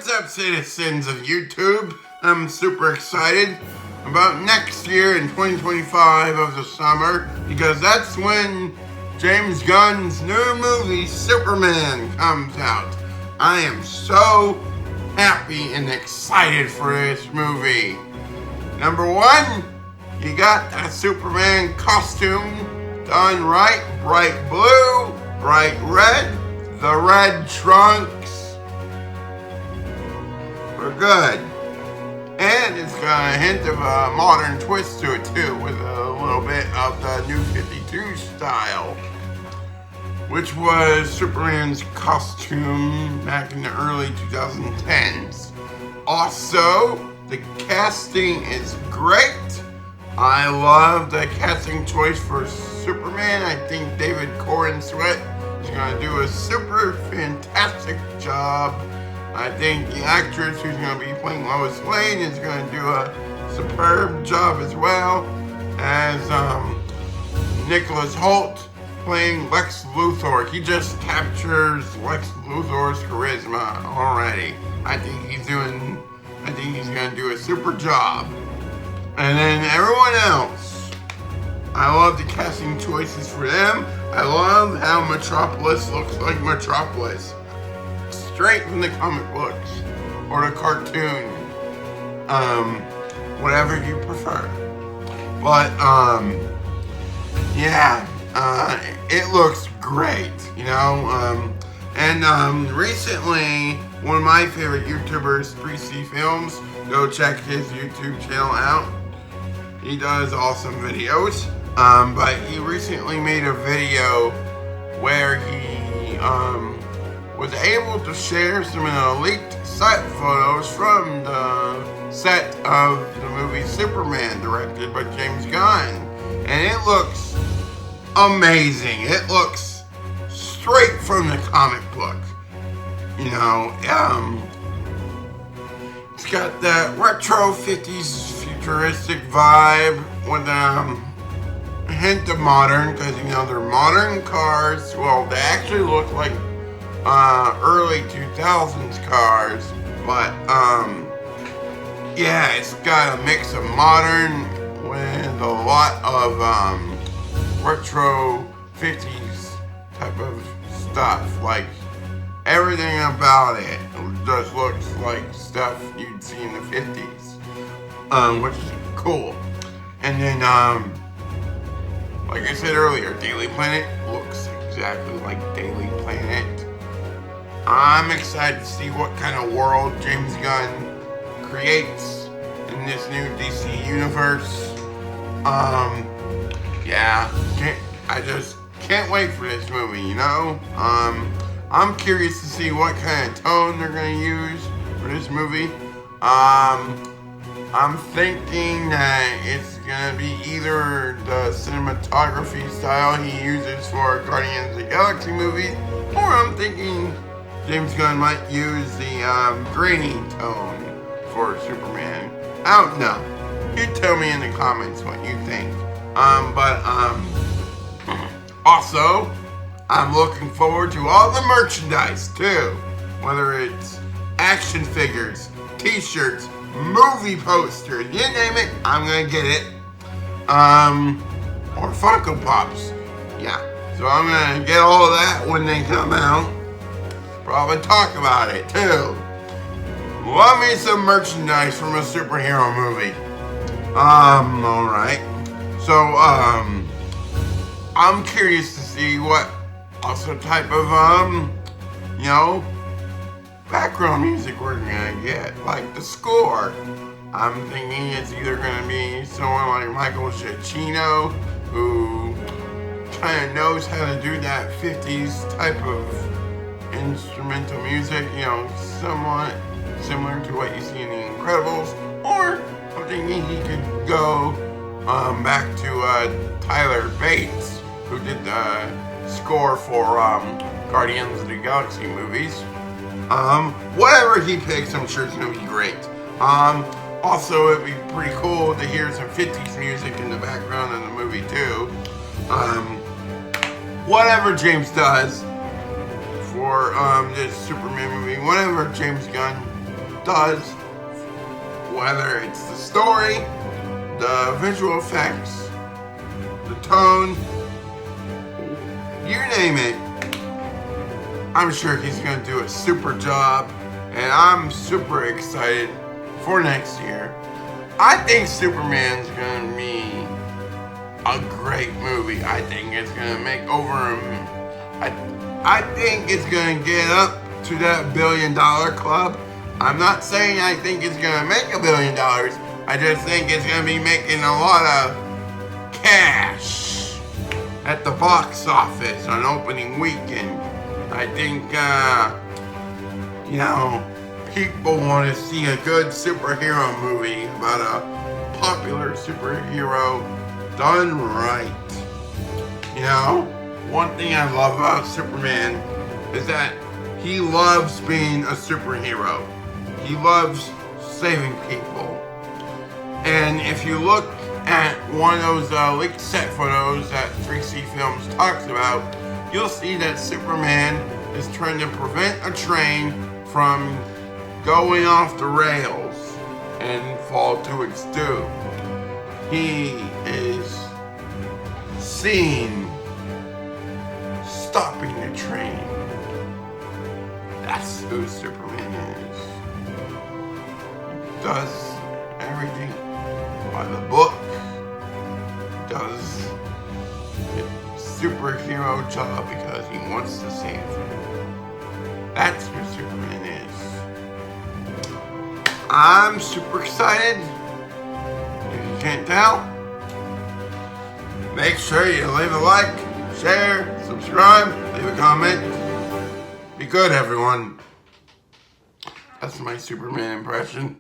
What's up, citizens of YouTube? I'm super excited about next year in 2025 of the summer because that's when James Gunn's new movie, Superman, comes out. I am so happy and excited for this movie. Number one, you got that Superman costume done right, bright blue, bright red, the red trunks. We're good. And it's got a hint of a modern twist to it too, with a little bit of the New 52 style, which was Superman's costume back in the early 2010s. Also, the casting is great. I love the casting choice for Superman. I think David Corenswet is going to do a super fantastic job. I think the actress who's going to be playing Lois Lane is going to do a superb job as well as Nicholas Hoult playing Lex Luthor. He just captures Lex Luthor's charisma already. I think he's going to do a super job. And then everyone else, I love the casting choices for them. I love how Metropolis looks like Metropolis. Straight from the comic books or the cartoon, whatever you prefer. But it looks great, you know. Recently, one of my favorite YouTubers, 3C Films, go check his YouTube channel out. He does awesome videos. But he recently made a video where he was able to share some of the leaked set photos from the set of the movie Superman, directed by James Gunn. And it looks amazing. It looks straight from the comic book. You know, it's got that retro 50s futuristic vibe with a hint of modern, because, you know, they're modern cars. Well, they actually look like early 2000s cars, but it's got a mix of modern with a lot of retro 50s type of stuff. Like, everything about it just looks like stuff you'd see in the 50s, which is cool. And then like I said earlier, Daily Planet looks exactly like Daily Planet. I'm excited to see what kind of world James Gunn creates in this new DC universe. I just can't wait for this movie, you know? I'm curious to see what kind of tone they're going to use for this movie. I'm thinking that it's going to be either the cinematography style he uses for Guardians of the Galaxy movies, or I'm thinking James Gunn might use the grainy tone for Superman. I don't know. You tell me in the comments what you think. Also, I'm looking forward to all the merchandise too. Whether it's action figures, t-shirts, movie posters, you name it, I'm gonna get it. Or Funko Pops. Yeah. So I'm gonna get all of that when they come out. Probably talk about it too. Love me some merchandise from a superhero movie. Alright. So, I'm curious to see what also type of, background music we're gonna get. Like the score. I'm thinking it's either gonna be someone like Michael Giacchino, who kind of knows how to do that 50s type of instrumental music, you know, somewhat similar to what you see in The Incredibles, or I'm thinking he could go back to Tyler Bates, who did the score for Guardians of the Galaxy movies. Whatever he picks, I'm sure it's gonna be great. Also, it'd be pretty cool to hear some 50s music in the background of the movie too. Whatever James does for this Superman movie, whatever James Gunn does, whether it's the story, the visual effects, the tone, you name it. I'm sure he's going to do a super job, and I'm super excited for next year. I think Superman's going to be a great movie. I think it's going to make over I think it's going to get up to that $1 billion club. I'm not saying I think it's going to make $1 billion. I just think it's going to be making a lot of cash at the box office on opening weekend. I think, people want to see a good superhero movie about a popular superhero done right. One thing I love about Superman is that he loves being a superhero. He loves saving people. And if you look at one of those leaked set photos that 3C Films talks about, you'll see that Superman is trying to prevent a train from going off the rails and fall to its doom. He is seen stopping the train. That's who Superman is. He does everything by the book. Does a superhero job because he wants to save you. That's who Superman is. I'm super excited. If you can't tell, make sure you leave a like, share, subscribe, leave a comment. Be good, everyone. That's my Superman impression.